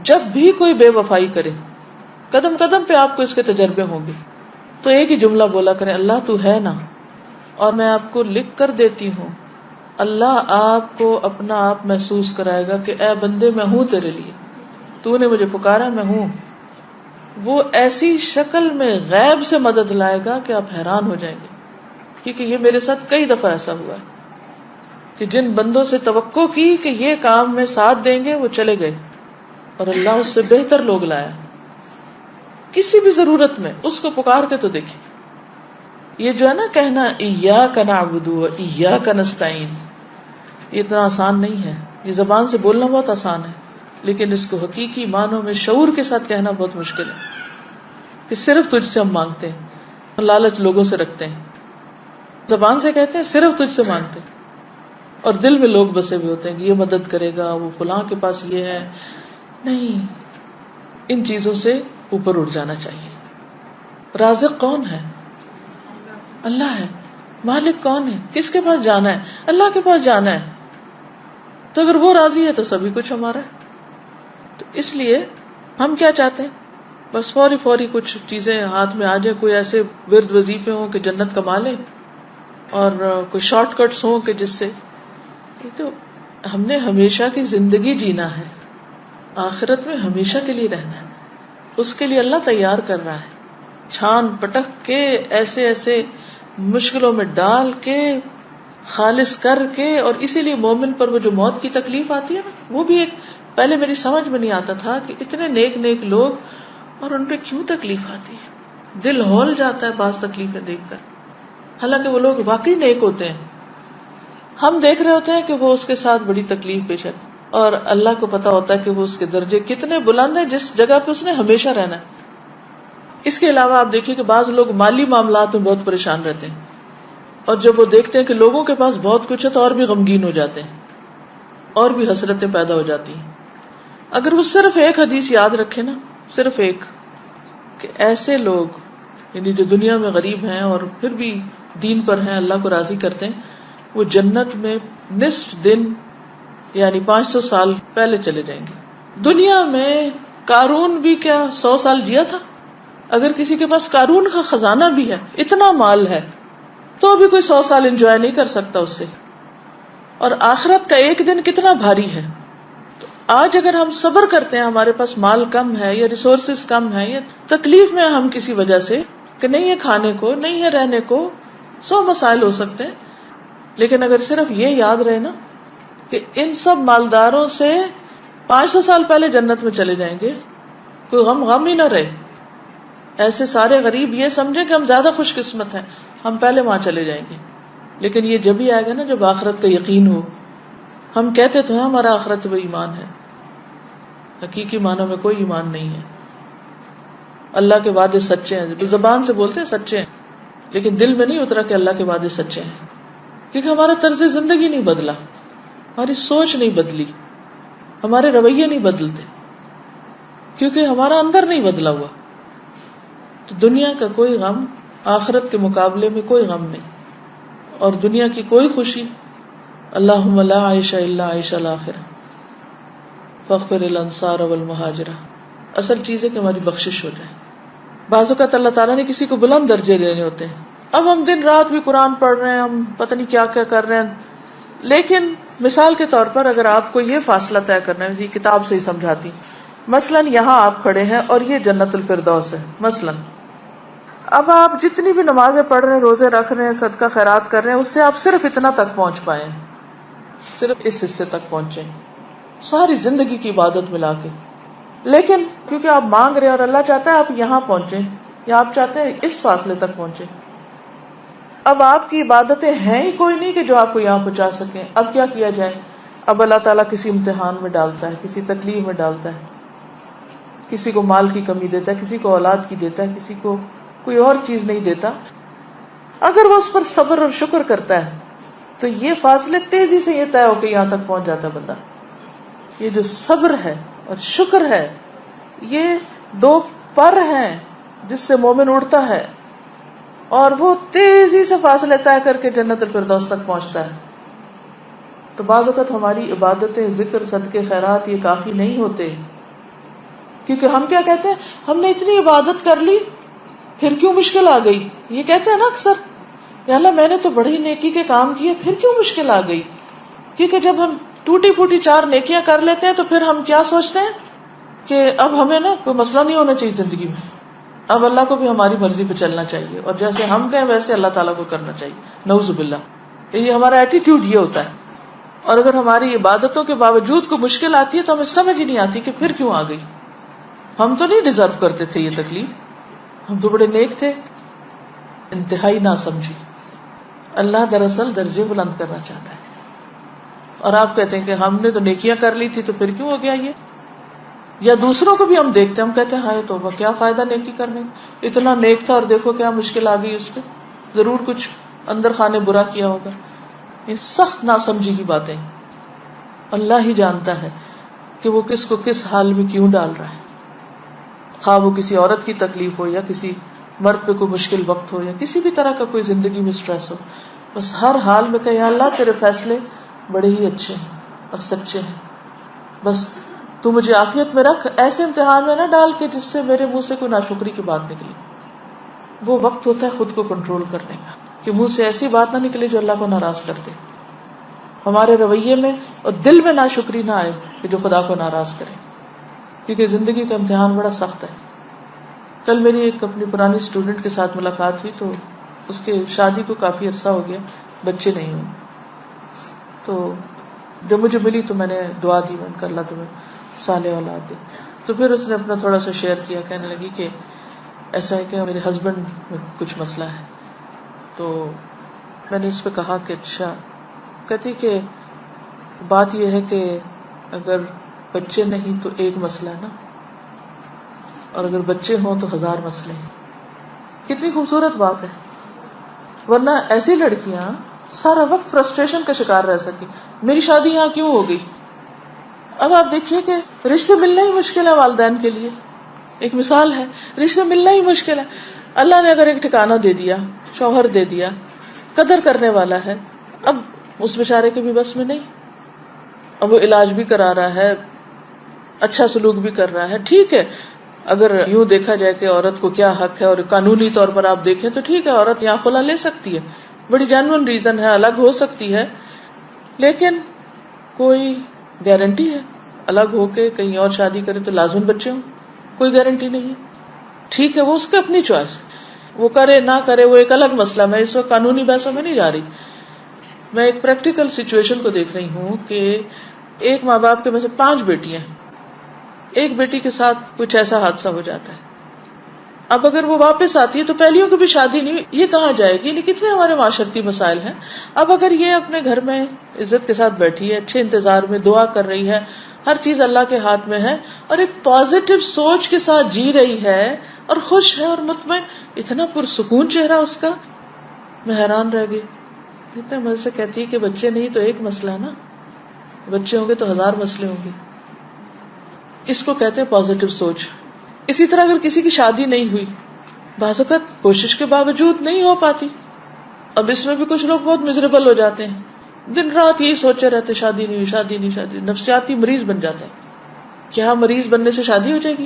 جب بھی کوئی بے وفائی کرے، قدم قدم پہ آپ کو اس کے تجربے ہوں گے، تو ایک ہی جملہ بولا کریں، اللہ تو ہے نا، اور میں آپ کو لکھ کر دیتی ہوں. اللہ آپ کو اپنا آپ محسوس کرائے گا کہ اے بندے میں ہوں تیرے لیے، تو نے مجھے پکارا، میں ہوں. وہ ایسی شکل میں غیب سے مدد لائے گا کہ آپ حیران ہو جائیں گے. کیونکہ یہ میرے ساتھ کئی دفعہ ایسا ہوا ہے کہ جن بندوں سے توقع کی کہ یہ کام میں ساتھ دیں گے وہ چلے گئے، اور اللہ اس سے بہتر لوگ لایا. کسی بھی ضرورت میں اس کو پکار کے تو دیکھیں. یہ جو ہے نا کہنا ایاک نعبد و ایاک نستعین، یہ اتنا آسان نہیں ہے. یہ زبان سے بولنا بہت آسان ہے، لیکن اس کو حقیقی معنوں میں شعور کے ساتھ کہنا بہت مشکل ہے کہ صرف تجھ سے ہم مانگتے ہیں. لالچ لوگوں سے رکھتے ہیں، زبان سے کہتے ہیں صرف تجھ سے مانگتے ہیں، اور دل میں لوگ بسے ہوئے ہوتے ہیں کہ یہ مدد کرے گا، وہ فلاں کے پاس یہ ہے. نہیں، ان چیزوں سے اوپر اٹھ جانا چاہیے. رازق کون ہے؟ اللہ ہے. مالک کون ہے؟ کس کے پاس جانا ہے؟ اللہ کے پاس جانا ہے. تو اگر وہ راضی ہے تو سبھی کچھ ہمارا ہے. تو اس لیے ہم کیا چاہتے ہیں؟ بس فوری فوری کچھ چیزیں ہاتھ میں آ جائیں، کوئی ایسے ورد وظیفے ہوں کہ جنت کما لیں، اور کوئی شارٹ کٹس ہوں کہ جس سے. تو ہم نے ہمیشہ کی زندگی جینا ہے، آخرت میں ہمیشہ کے لیے رہنا ہے. اس کے لیے اللہ تیار کر رہا ہے، چھان پٹک کے ایسے ایسے مشکلوں میں ڈال کے خالص کر کے. اور اسی لیے مومن پر وہ جو موت کی تکلیف آتی ہے نا، وہ بھی ایک پہلے میری سمجھ میں نہیں آتا تھا کہ اتنے نیک نیک لوگ اور ان پہ کیوں تکلیف آتی ہے. دل ہول جاتا ہے بعض تکلیفیں دیکھ کر، حالانکہ وہ لوگ واقعی نیک ہوتے ہیں. ہم دیکھ رہے ہوتے ہیں کہ وہ اس کے ساتھ بڑی تکلیف پیش ہے، اور اللہ کو پتا ہوتا ہے کہ وہ اس کے درجے کتنے بلند ہیں جس جگہ پہ اس نے ہمیشہ رہنا ہے. اس کے علاوہ آپ دیکھیے کہ بعض لوگ مالی معاملات میں بہت پریشان رہتے ہیں، اور جب وہ دیکھتے ہیں کہ لوگوں کے پاس بہت کچھ ہے تو اور بھی غمگین ہو جاتے ہیں، اور بھی حسرتیں پیدا ہو جاتی ہیں. اگر وہ صرف ایک حدیث یاد رکھے نا، صرف ایک، کہ ایسے لوگ یعنی جو دنیا میں غریب ہیں اور پھر بھی دین پر ہیں، اللہ کو راضی کرتے ہیں، وہ جنت میں نصف دن یعنی 500 سال پہلے چلے جائیں گے. دنیا میں قارون بھی کیا 100 سال جیا تھا؟ اگر کسی کے پاس قارون کا خزانہ بھی ہے، اتنا مال ہے، تو بھی کوئی 100 سال انجوائے نہیں کر سکتا اس سے. اور آخرت کا ایک دن کتنا بھاری ہے. تو آج اگر ہم صبر کرتے ہیں، ہمارے پاس مال کم ہے یا ریسورسز کم ہے یا تکلیف میں ہم کسی وجہ سے کہ نہیں ہے کھانے کو، نہیں ہے رہنے کو، 100 مسائل ہو سکتے ہیں، لیکن اگر صرف یہ یاد رہے نا کہ ان سب مالداروں سے 500 سال پہلے جنت میں چلے جائیں گے، کوئی غم ہی نہ رہے. ایسے سارے غریب یہ سمجھیں کہ ہم زیادہ خوش قسمت ہیں، ہم پہلے وہاں چلے جائیں گے. لیکن یہ جب ہی آئے گا نا جب آخرت کا یقین ہو. ہم کہتے تو ہیں ہمارا آخرت وہ ایمان ہے، حقیقی معنوں میں کوئی ایمان نہیں ہے. اللہ کے وعدے سچے ہیں، زبان سے بولتے ہیں سچے ہیں، لیکن دل میں نہیں اترا کہ اللہ کے وعدے سچے ہیں. کیونکہ ہمارا طرز زندگی نہیں بدلا، ہماری سوچ نہیں بدلی، ہمارے رویے نہیں بدلتے، کیونکہ ہمارا اندر نہیں بدلا ہوا. تو دنیا کا کوئی غم آخرت کے مقابلے میں کوئی غم نہیں، اور دنیا کی کوئی خوشی. اللہم لا عیش الا عیش الآخرہ فاغفر الانصار والمہاجرہ. اصل چیز ہے کہ ہماری بخشش ہو جائے. بعض اوقات اللہ تعالیٰ نے کسی کو بلند درجے دینے ہوتے ہیں. اب ہم دن رات بھی قرآن پڑھ رہے ہیں، ہم پتہ نہیں کیا کیا کر رہے ہیں، لیکن مثال کے طور پر اگر آپ کو یہ فاصلہ طے کرنا ہے، یہ کتاب سے ہی سمجھاتی، مثلاً یہاں آپ کھڑے ہیں اور یہ جنت الفردوس ہے مثلاً. اب آپ جتنی بھی نمازیں پڑھ رہے ہیں، روزے رکھ رہے ہیں، صدقہ خیرات کر رہے ہیں، اس سے آپ صرف اتنا تک پہنچ پائے ہیں، صرف اس حصے تک پہنچے ساری زندگی کی عبادت ملا کے. لیکن کیونکہ آپ مانگ رہے ہیں اور اللہ چاہتا ہے آپ یہاں پہنچے، یا آپ چاہتے ہیں اس فاصلے تک پہنچے. اب آپ کی عبادتیں ہیں ہی کوئی نہیں کہ جو آپ کو یہاں پہنچا سکیں. اب کیا کیا جائے؟ اب اللہ تعالیٰ کسی امتحان میں ڈالتا ہے، کسی تکلیف میں ڈالتا ہے، کسی کو مال کی کمی دیتا ہے، کسی کو اولاد کی دیتا ہے، کسی کو کوئی اور چیز نہیں دیتا. اگر وہ اس پر صبر اور شکر کرتا ہے تو یہ فاصلے تیزی سے یہ طے ہو کے یہاں تک پہنچ جاتا ہے بندہ. یہ جو صبر ہے اور شکر ہے، یہ دو پر ہیں جس سے مومن اڑتا ہے، اور وہ تیزی سے فاصلے طے کر کے جنت الفردوس تک پہنچتا ہے. تو بعض اوقات ہماری عبادتیں، ذکر، صدقے، خیرات یہ کافی نہیں ہوتے. کیونکہ ہم کیا کہتے ہیں, ہم نے اتنی عبادت کر لی پھر کیوں مشکل آ گئی, یہ کہتے ہیں نا اکثر, یا اللہ میں نے تو بڑی نیکی کے کام کیے پھر کیوں مشکل آ گئی. کیونکہ جب ہم ٹوٹی پھوٹی 4 نیکیاں کر لیتے ہیں تو پھر ہم کیا سوچتے ہیں کہ اب ہمیں نا کوئی مسئلہ نہیں ہونا چاہیے زندگی میں, اب اللہ کو بھی ہماری مرضی پہ چلنا چاہیے, اور جیسے ہم کہیں ویسے اللہ تعالیٰ کو کرنا چاہیے. نعوذ باللہ, یہ ہمارا ایٹیٹیوڈ یہ ہوتا ہے. اور اگر ہماری عبادتوں کے باوجود کوئی مشکل آتی ہے تو ہمیں سمجھ ہی نہیں آتی کہ پھر کیوں آ گئی. ہم تو نہیں ڈیزرو کرتے تھے یہ تکلیف, ہم تو بڑے نیک تھے. انتہائی نہ سمجھی. اللہ دراصل درجے بلند کرنا چاہتا ہے, اور آپ کہتے ہیں کہ ہم نے تو نیکیاں کر لی تھی تو پھر کیوں ہو گیا یہ. یا دوسروں کو بھی ہم دیکھتے ہیں, ہم کہتے ہیں ہائے توبہ کیا فائدہ نیکی کرنے, اتنا نیک تھا اور دیکھو کیا مشکل آ گئی اس پہ, ضرور کچھ اندر خانے برا کیا ہوگا. یہ سخت ناسمجھی کی باتیں. اللہ ہی جانتا ہے کہ وہ کس کو کس حال میں کیوں ڈال رہا ہے, خواہ وہ کسی عورت کی تکلیف ہو یا کسی مرد پہ کوئی مشکل وقت ہو یا کسی بھی طرح کا کوئی زندگی میں سٹریس ہو. بس ہر حال میں کہ یا اللہ تیرے فیصلے بڑے ہی اچھے ہیں اور سچے ہیں, بس تو مجھے عافیت میں رکھ, ایسے امتحان میں نہ ڈال کے جس سے میرے منہ سے کوئی ناشکری کی بات نکلی. وہ وقت ہوتا ہے خود کو کنٹرول کرنے کا, کہ منہ سے ایسی بات نہ نکلے جو اللہ کو ناراض کر دے, ہمارے رویے میں اور دل میں ناشکری نہ آئے کہ جو خدا کو ناراض کرے, کیونکہ زندگی کا امتحان بڑا سخت ہے. کل میری ایک اپنی پرانی اسٹوڈنٹ کے ساتھ ملاقات ہوئی, تو اس کے شادی کو کافی عرصہ ہو گیا, بچے نہیں ہوئے. تو جب مجھے ملی تو میں نے دعا دی, میں نے کہا اللہ تمہیں صالح اولاد دے. تو پھر اس نے اپنا تھوڑا سا شیئر کیا, کہنے لگی کہ ایسا ہے کہ میرے ہسبینڈ میں کچھ مسئلہ ہے. تو میں نے اس پہ کہا کہ اچھا. کہتی کہ بات یہ ہے کہ اگر بچے نہیں تو ایک مسئلہ ہے نا, اور اگر بچے ہوں تو 1000 مسئلے ہیں. کتنی خوبصورت بات ہے. ورنہ ایسی لڑکیاں سارا وقت فرسٹریشن کا شکار رہ سکتی, میری شادی یہاں کیوں ہو گئی. اب آپ دیکھیے کہ رشتے ملنا ہی مشکل ہے والدین کے لیے. ایک مثال ہے, رشتے ملنا ہی مشکل ہے. اللہ نے اگر ایک ٹھکانہ دے دیا, شوہر دے دیا, قدر کرنے والا ہے, اب اس بیچارے کے بھی بس میں نہیں. اب وہ علاج بھی کرا رہا ہے, اچھا سلوک بھی کر رہا ہے, ٹھیک ہے. اگر یوں دیکھا جائے کہ عورت کو کیا حق ہے, اور قانونی طور پر آپ دیکھیں تو ٹھیک ہے, عورت یہاں خلا لے سکتی ہے, بڑی جینوئن ریزن ہے, الگ ہو سکتی ہے. لیکن کوئی گارنٹی ہے الگ ہو کے کہیں اور شادی کرے تو لازم بچے ہوں؟ کوئی گارنٹی نہیں ہے. ٹھیک ہے, وہ اس کی اپنی چوائس, وہ کرے نہ کرے وہ ایک الگ مسئلہ. میں اس وقت قانونی بحثوں میں نہیں جا رہی, میں ایک پریکٹیکل سچویشن کو دیکھ رہی ہوں کہ ایک ماں باپ کے میں سے 5 بیٹیاں ہیں, ایک بیٹی کے ساتھ کچھ ایسا حادثہ ہو جاتا ہے. اب اگر وہ واپس آتی ہے تو پہلیوں کی بھی شادی نہیں, یہ کہاں جائے گی. نہیں, کتنے ہمارے معاشرتی مسائل ہیں. اب اگر یہ اپنے گھر میں عزت کے ساتھ بیٹھی ہے, اچھے انتظار میں دعا کر رہی ہے, ہر چیز اللہ کے ہاتھ میں ہے, اور ایک پازیٹو سوچ کے ساتھ جی رہی ہے اور خوش ہے اور مطمئن, اتنا پرسکون چہرہ اس کا, میں حیران رہ گئی. اتنے مزے سے کہتی ہے کہ بچے نہیں تو ایک مسئلہ ہے نا, بچے ہوں گے تو 1000 مسئلے ہوں گے. اس کو کہتے ہیں پازیٹو سوچ. اسی طرح اگر کسی کی شادی نہیں ہوئی, بعض اوقات کوشش کے باوجود نہیں ہو پاتی. اب اس میں بھی کچھ لوگ بہت مزریبل ہو جاتے ہیں, دن رات یہی سوچے رہتے شادی نہیں ہوئی, شادی نہیں, شادی, نفسیاتی مریض بن جاتے ہیں. کیا مریض بننے سے شادی ہو جائے گی؟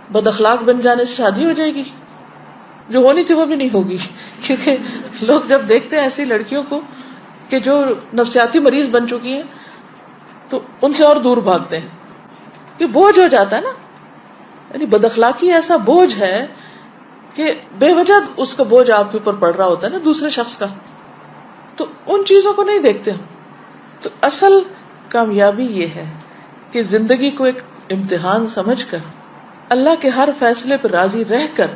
بد اخلاق بن جانے سے شادی ہو جائے گی؟ جو ہونی تھی وہ بھی نہیں ہوگی. کیونکہ لوگ جب دیکھتے ہیں ایسی لڑکیوں کو کہ جو نفسیاتی مریض بن چکی ہیں تو ان سے اور دور بھاگتے ہیں. یہ بوجھ ہو جاتا ہے نا, یعنی بد اخلاقی ایسا بوجھ ہے کہ بے وجہ اس کا بوجھ آپ کے اوپر پڑ رہا ہوتا ہے نا دوسرے شخص کا, تو ان چیزوں کو نہیں دیکھتے ہم. تو اصل کامیابی یہ ہے کہ زندگی کو ایک امتحان سمجھ کر اللہ کے ہر فیصلے پر راضی رہ کر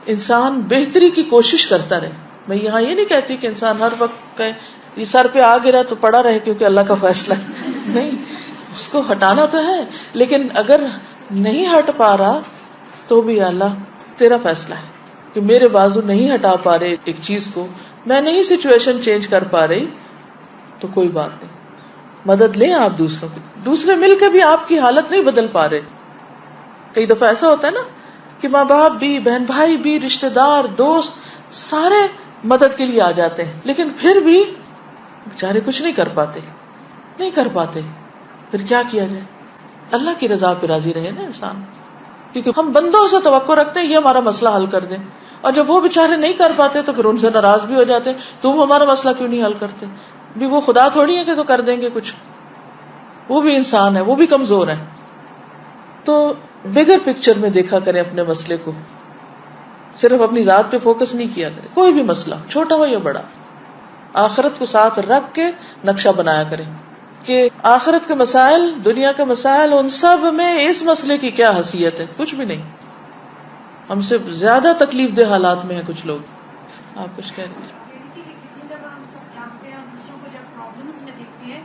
انسان بہتری کی کوشش کرتا رہے. میں یہاں یہ نہیں کہتی کہ انسان ہر وقت کہے یہ سر پہ آ گرا تو پڑا رہے کیونکہ اللہ کا فیصلہ ہے, نہیں, اس کو ہٹانا تو ہے, لیکن اگر نہیں ہٹ پا رہا تو بھی اللہ تیرا فیصلہ ہے کہ میرے بازو نہیں ہٹا پا رہے ایک چیز کو, میں نہیں سچویشن چینج کر پا رہی, تو کوئی بات نہیں, مدد لیں آپ دوسروں کی. دوسرے مل کے بھی آپ کی حالت نہیں بدل پا رہے. کئی دفعہ ایسا ہوتا ہے نا کہ ماں باپ بھی, بہن بھائی بھی, رشتے دار, دوست سارے مدد کے لیے آ جاتے ہیں, لیکن پھر بھی بیچارے کچھ نہیں کر پاتے. پھر کیا کیا جائے؟ اللہ کی رضا پہ راضی رہے نا انسان، کیونکہ ہم بندوں سے توقع رکھتے ہیں یہ ہمارا مسئلہ حل کر دیں، اور جب وہ بےچارے نہیں کر پاتے تو پھر ان سے ناراض بھی ہو جاتے ہیں، تم ہمارا مسئلہ کیوں نہیں حل کرتے؟ بھی وہ خدا تھوڑی ہے کہ تو کر دیں گے کچھ، وہ بھی انسان ہے، وہ بھی کمزور ہے. تو بگر پکچر میں دیکھا کریں اپنے مسئلے کو، صرف اپنی ذات پہ فوکس نہیں کیا کرے. کوئی بھی مسئلہ چھوٹا ہو یا بڑا، آخرت کو ساتھ رکھ کے نقشہ بنایا کریں کہ آخرت کے مسائل، دنیا کے مسائل، ان سب میں اس مسئلے کی کیا حیثیت ہے. کچھ بھی نہیں. ہم سے زیادہ تکلیف دہ حالات میں ہیں کچھ لوگ. آپ کچھ کہہ رہے ہیں؟ ہم سب جانتے ہیں، دوسروں کو جب پرابلمس میں دیکھتے ہیں،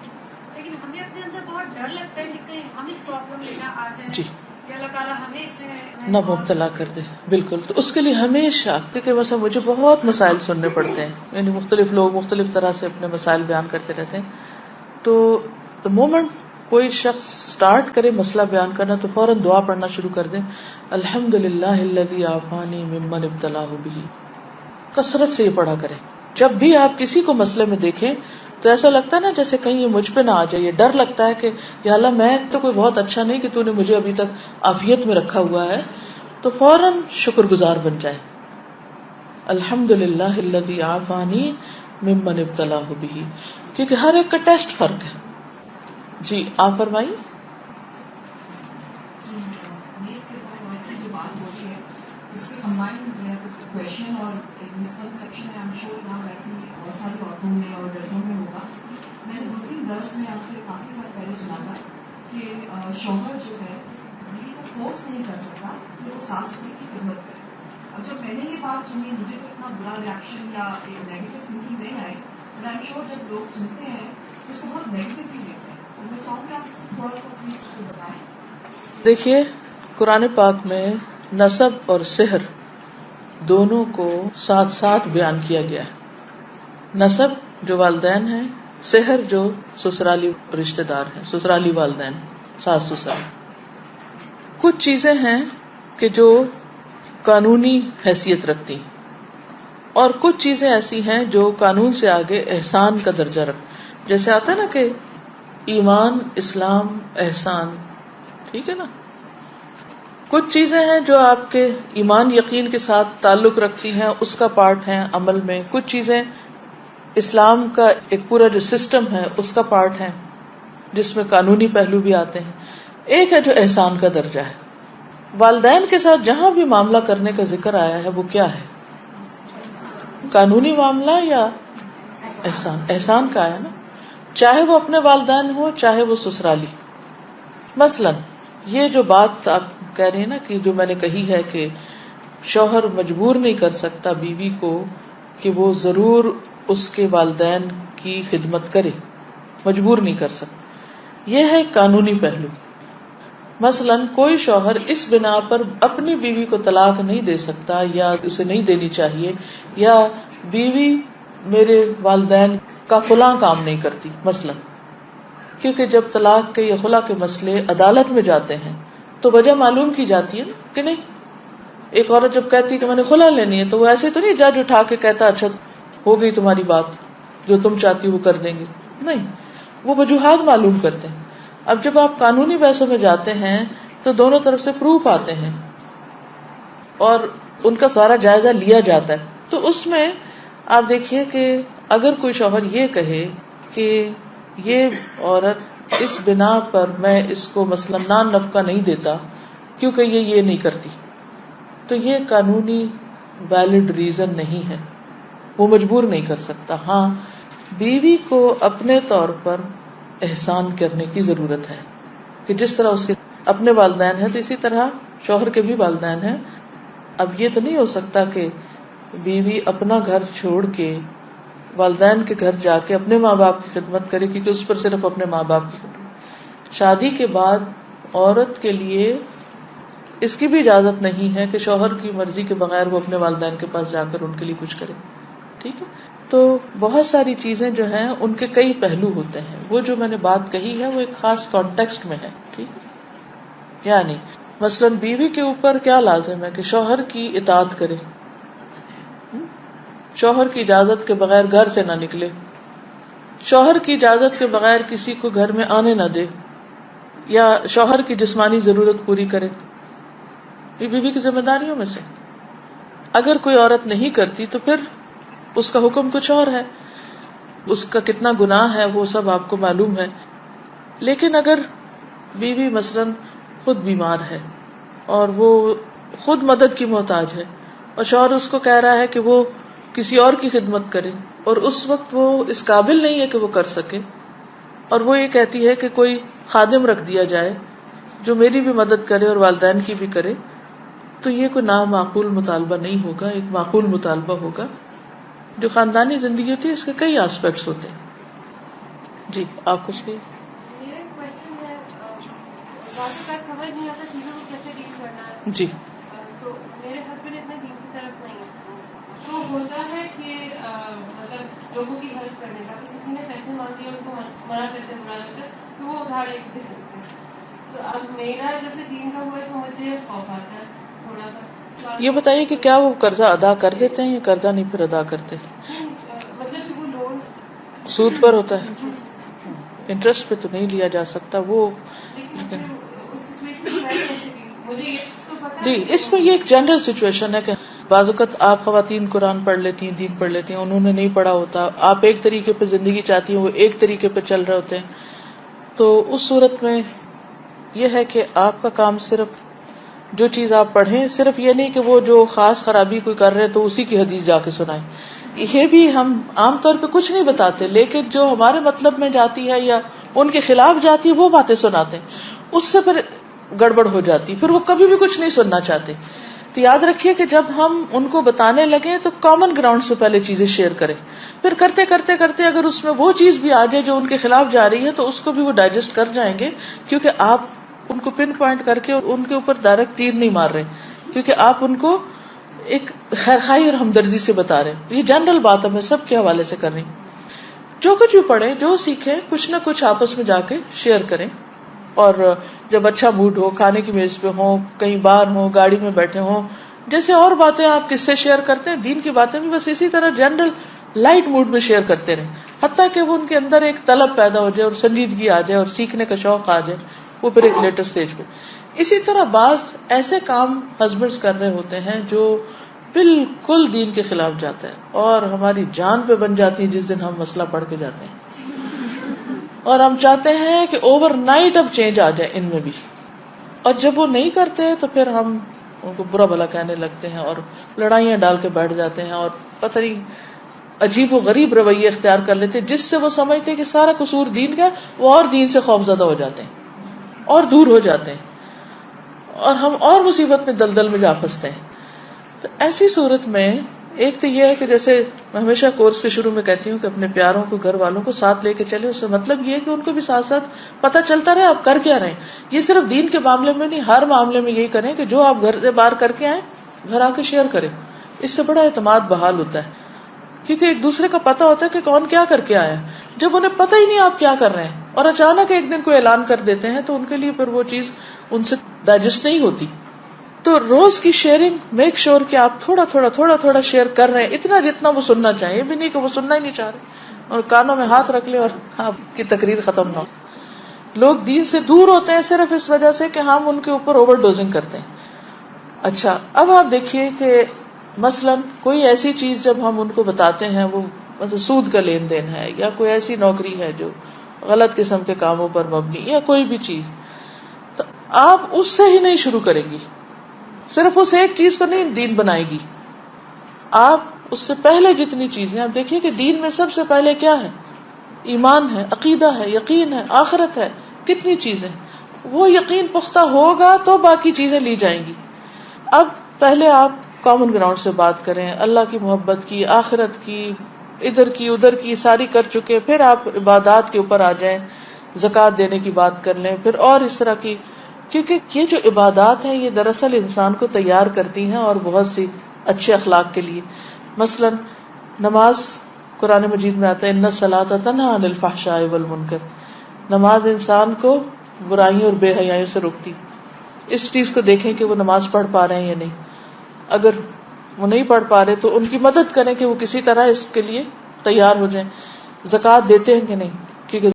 لیکن ہمیں اپنے اندر بہت ڈر لگتا ہے کہ کہیں ہم اس پرابلم میں نہ آ جائیں، جی، کہ اللہ تعالیٰ ہمیں اس سے نہ مبتلا کر دے. بالکل. تو اس کے لیے ہمیشہ، کیونکہ مثلا مجھے بہت مسائل سننے پڑتے ہیں، یعنی مختلف لوگ مختلف طرح سے اپنے مسائل بیان کرتے رہتے ہیں. تو مومنٹ کوئی شخص سٹارٹ کرے مسئلہ بیان کرنا تو فوراً دعا پڑھنا شروع کر دیں، الحمدللہ الذی عافانی ممن ابتلاہ بہ. کثرت سے یہ پڑھا کریں. جب بھی آپ کسی کو مسئلے میں دیکھیں تو ایسا لگتا ہے نا جیسے کہیں یہ مجھ پہ نہ آ جائے، یہ ڈر لگتا ہے کہ یا اللہ میں تو کوئی بہت اچھا نہیں کہ تو نے مجھے ابھی تک عافیت میں رکھا ہوا ہے. تو فوراً شکر گزار بن جائے، الحمدللہ الذی عافانی ممن ابتلاہ بہ، کیونکہ ہر ایک کا ٹیسٹ فرق ہے. جی آپ فرمائیے. اس کے کمبائن کویشچن اور مسکنسیپشن ہے، I'm sure now that بہت ساری عورتوں میں اور لڑکیوں میں ہوگا. میں نے 2-3 درس میں آپ سے کافی سال پہلے سنا تھا کہ شوہر جو ہے بیوی کو فورس نہیں کر سکتا کہ وہ ساس سسر کی خدمت کرے. اور جب میں نے یہ بات سنی مجھے تو اتنا برا ریئیکشن یا ایک نیگیٹو تھنکنگ نہیں آئی، بٹ I'm sure جب لوگ سنتے ہیں تو اس کو بہت نیگیٹولی لیتے ہیں. تو میں چاہوں گی آپ اس کو تھوڑا سا پلیز اس کو بتائیں. دیکھیے قرآن پاک میں نسب اور سحر دونوں کو ساتھ ساتھ بیان کیا گیا ہے. نسب جو والدین ہیں، سحر جو سسرالی رشتہ دار ہیں، سسرالی والدین، ساس سسر. کچھ چیزیں ہیں کہ جو قانونی حیثیت رکھتی اور کچھ چیزیں ایسی ہیں جو قانون سے آگے احسان کا درجہ رکھ. جیسے آتا ہے نا کہ ایمان، اسلام، احسان، ٹھیک ہے نا. کچھ چیزیں ہیں جو آپ کے ایمان یقین کے ساتھ تعلق رکھتی ہیں، اس کا پارٹ ہیں عمل میں. کچھ چیزیں اسلام کا ایک پورا جو سسٹم ہے اس کا پارٹ ہیں جس میں قانونی پہلو بھی آتے ہیں. ایک ہے جو احسان کا درجہ ہے. والدین کے ساتھ جہاں بھی معاملہ کرنے کا ذکر آیا ہے وہ کیا ہے؟ قانونی معاملہ یا احسان؟ احسان کا ہے نا، چاہے وہ اپنے والدین ہو چاہے وہ سسرالی. مثلا یہ جو بات آپ کہہ رہے ہیں نا کہ جو میں نے کہی ہے کہ شوہر مجبور نہیں کر سکتا بیوی کو کہ وہ ضرور اس کے والدین کی خدمت کرے، مجبور نہیں کر سکتا. یہ ہے قانونی پہلو. مثلا کوئی شوہر اس بنا پر اپنی بیوی کو طلاق نہیں دے سکتا یا اسے نہیں دینی چاہیے، یا بیوی میرے والدین کا فلاں کام نہیں کرتی مثلا، کیونکہ جب طلاق کے یا خلا کے مسئلے عدالت میں جاتے ہیں تو وجہ معلوم کی جاتی ہے کہ نہیں. ایک عورت جب کہتی ہے کہ میں نے خلا لینی ہے تو وہ ایسے تو نہیں جج اٹھا کے کہتا اچھا ہو گئی تمہاری بات، جو تم چاہتی ہو وہ کر دیں گے. نہیں، وہ وجوہات معلوم کرتے ہیں. اب جب آپ قانونی بحثوں میں جاتے ہیں تو دونوں طرف سے پروف آتے ہیں اور ان کا سارا جائزہ لیا جاتا ہے. تو اس میں آپ دیکھیے کہ اگر کوئی شوہر یہ کہے کہ یہ عورت اس بنا پر میں اس کو مثلا نان نفقہ نہیں دیتا کیونکہ یہ نہیں کرتی، تو یہ قانونی ویلڈ ریزن نہیں ہے، وہ مجبور نہیں کر سکتا. ہاں بیوی کو اپنے طور پر احسان کرنے کی ضرورت ہے کہ جس طرح اس کے اپنے والدین ہیں تو اسی طرح شوہر کے بھی والدین ہیں. اب یہ تو نہیں ہو سکتا کہ بیوی اپنا گھر چھوڑ کے والدین کے گھر جا کے اپنے ماں باپ کی خدمت کرے، کیونکہ اس پر صرف اپنے ماں باپ کی خدمت. شادی کے بعد عورت کے لیے اس کی بھی اجازت نہیں ہے کہ شوہر کی مرضی کے بغیر وہ اپنے والدین کے پاس جا کر ان کے لیے کچھ کرے. ٹھیک ہے. تو بہت ساری چیزیں جو ہیں ان کے کئی پہلو ہوتے ہیں. وہ جو میں نے بات کہی ہے وہ ایک خاص کانٹیکسٹ میں ہے. ٹھیک ہے. یعنی مثلا بیوی کے اوپر کیا لازم ہے کہ شوہر کی اطاعت کرے، شوہر کی اجازت کے بغیر گھر سے نہ نکلے، شوہر کی اجازت کے بغیر کسی کو گھر میں آنے نہ دے. یا شوہر کی جسمانی ضرورت پوری کرے، یہ بیوی کی ذمہ داریوں میں سے. اگر کوئی عورت نہیں کرتی تو پھر اس کا حکم کچھ اور ہے، اس کا کتنا گناہ ہے وہ سب آپ کو معلوم ہے. لیکن اگر بیوی مثلاً خود بیمار ہے اور وہ خود مدد کی محتاج ہے اور شوہر اس کو کہہ رہا ہے کہ وہ کسی اور کی خدمت کرے اور اس وقت وہ اس قابل نہیں ہے کہ وہ کر سکے، اور وہ یہ کہتی ہے کہ کوئی خادم رکھ دیا جائے جو میری بھی مدد کرے اور والدین کی بھی کرے، تو یہ کوئی نامعقول مطالبہ نہیں ہوگا، ایک معقول مطالبہ ہوگا. جو خاندانی زندگی ہوتی ہے اس کے کئی آسپیکٹس ہوتے ہیں. جی آپ کچھ بھی. میرا کوشچن ہے، باتوں کا سمجھ نہیں آتا چیزوں کو کیسے ڈیل کرنا ہے. جی تو میرے ہسبینڈ اتنے دین کی طرف نہیں ہے، تو ہوتا ہے کہ مطلب لوگوں کی ہیلپ کرنے کا، کسی نے پیسے مانگ دیے ان کو منع کرتے تو وہ ادھار ایک دے سکتے ہیں. تو اب میرا جیسے دین کا ہوا ہے تو مجھے خوف آتا ہے تھوڑا سا. یہ بتائیے کہ کیا وہ قرضہ ادا کر دیتے ہیں یا قرضہ نہیں پھر ادا کرتے؟ مطلب کہ وہ لون سود پر ہوتا ہے، انٹرسٹ پہ تو نہیں لیا جا سکتا وہ. جی اس میں یہ ایک جنرل سچویشن ہے کہ بعض اوقات آپ خواتین قرآن پڑھ لیتی ہیں، دین پڑھ لیتی ہیں، انہوں نے نہیں پڑھا ہوتا، آپ ایک طریقے پہ زندگی چاہتی ہیں، وہ ایک طریقے پہ چل رہے ہوتے ہیں. تو اس صورت میں یہ ہے کہ آپ کا کام صرف جو چیز آپ پڑھیں، صرف یہ نہیں کہ وہ جو خاص خرابی کوئی کر رہے تو اسی کی حدیث جا کے سنائیں. یہ بھی ہم عام طور پہ کچھ نہیں بتاتے، لیکن جو ہمارے مطلب میں جاتی ہے یا ان کے خلاف جاتی ہے وہ باتیں سناتے ہیں، اس سے پھر گڑبڑ ہو جاتی، پھر وہ کبھی بھی کچھ نہیں سننا چاہتے. تو یاد رکھیے کہ جب ہم ان کو بتانے لگے تو کامن گراؤنڈ سے پہلے چیزیں شیئر کریں، پھر کرتے کرتے کرتے اگر اس میں وہ چیز بھی آ جائے جو ان کے خلاف جا رہی ہے تو اس کو بھی وہ ڈائجسٹ کر جائیں گے، کیونکہ آپ ان کو پن پوائنٹ کر کے ان کے اوپر ڈائریکٹ تیر نہیں مار رہے، کیونکہ آپ ان کو ایک خیرخواہی اور ہمدردی سے بتا رہے. یہ جنرل بات ہے، میں سب کے حوالے سے کر رہی ہوں. جو کچھ بھی پڑھیں، جو سیکھیں، کچھ نہ کچھ آپس میں جا کے شیئر کریں. اور جب اچھا موڈ ہو، کھانے کی میز پہ ہوں، کہیں باہر ہوں، گاڑی میں بیٹھے ہوں، جیسے اور باتیں آپ کس سے شیئر کرتے ہیں، دین کی باتیں بھی بس اسی طرح جنرل لائٹ موڈ میں شیئر کرتے رہیں، حتیٰ کہ وہ ان کے اندر ایک طلب پیدا ہو جائے اور سنجیدگی آ جائے اور سیکھنے کا شوق آ جائے، وہ پھر ایک لیٹر سٹیج پہ. اسی طرح بعض ایسے کام ہسبینڈز کر رہے ہوتے ہیں جو بالکل دین کے خلاف جاتا ہے اور ہماری جان پہ بن جاتی ہے جس دن ہم مسئلہ پڑھ کے جاتے ہیں، اور ہم چاہتے ہیں کہ اوور نائٹ اب چینج آ جائے ان میں بھی، اور جب وہ نہیں کرتے تو پھر ہم ان کو برا بھلا کہنے لگتے ہیں اور لڑائیاں ڈال کے بیٹھ جاتے ہیں اور پتہ نہیں عجیب و غریب رویے اختیار کر لیتے ہیں جس سے وہ سمجھتے ہیں کہ سارا قصور دین کا، وہ اور دین سے خوف زدہ ہو جاتے ہیں اور دور ہو جاتے ہیں اور ہم اور مصیبت میں دلدل میں جا پھنستے ہیں. تو ایسی صورت میں ایک تو یہ ہے کہ جیسے میں ہمیشہ کورس کے شروع میں کہتی ہوں کہ اپنے پیاروں کو، گھر والوں کو ساتھ لے کے چلے. اس سے مطلب یہ ہے کہ ان کو بھی ساتھ ساتھ پتہ چلتا رہے آپ کر کیا رہے. یہ صرف دین کے معاملے میں نہیں، ہر معاملے میں یہی کریں کہ جو آپ گھر سے باہر کر کے آئیں گھر آ کے شیئر کریں. اس سے بڑا اعتماد بحال ہوتا ہے، کیونکہ ایک دوسرے کا پتہ ہوتا ہے کہ کون کیا کر کے آیا. جب انہیں پتہ ہی نہیں آپ کیا کر رہے ہیں اور اچانک ایک دن کوئی اعلان کر دیتے ہیں تو ان کے لیے پھر وہ چیز ان سے ڈائجسٹ نہیں ہوتی. تو روز کی شیئرنگ، میک شور کہ آپ تھوڑا تھوڑا شیئر کر رہے ہیں، اتنا جتنا وہ سننا چاہیے. یہ بھی نہیں کہ وہ سننا ہی نہیں چاہ رہے اور کانوں میں ہاتھ رکھ لے اور آپ کی تقریر ختم نہ ہو. لوگ دین سے دور ہوتے ہیں صرف اس وجہ سے کہ ہم ان کے اوپر اوور ڈوزنگ کرتے ہیں. اچھا اب آپ دیکھیے کہ مثلاً کوئی ایسی چیز جب ہم ان کو بتاتے ہیں، وہ مطلب سود کا لین دین ہے یا کوئی ایسی نوکری ہے جو غلط قسم کے کاموں پر مبنی یا کوئی بھی چیز، تو آپ اس سے ہی نہیں شروع کریں گی، صرف اس ایک چیز کو نہیں دین بنائے گی. آپ اس سے پہلے جتنی چیزیں، آپ دیکھیے کہ دین میں سب سے پہلے کیا ہے؟ ایمان ہے، عقیدہ ہے، یقین ہے، آخرت ہے. کتنی چیزیں، وہ یقین پختہ ہوگا تو باقی چیزیں لی جائیں گی. اب پہلے آپ کامن گراؤنڈ سے بات کریں، اللہ کی محبت کی، آخرت کی، ادھر کی ادھر کی ساری کر چکے، پھر آپ عبادات کے اوپر آ جائیں، زکوٰۃ دینے کی بات کر لیں، پھر اور اس طرح کی، کیونکہ یہ جو عبادات ہیں یہ دراصل انسان کو تیار کرتی ہیں اور بہت سی اچھے اخلاق کے لیے. مثلا نماز، قرآن مجید میں آتا ہے ان الصلاۃ تنہی عن الفحشاء والمنکر، نماز انسان کو برائیوں اور بے حیائیوں سے روکتی. اس چیز کو دیکھیں کہ وہ نماز پڑھ پا رہے ہیں یا نہیں. اگر وہ نہیں پڑھ پا رہے تو ان کی مدد کریں کہ وہ کسی طرح اس کے لیے تیار ہو جائیں. زکوٰۃ دیتے ہیں کہ نہیں، کیونکہ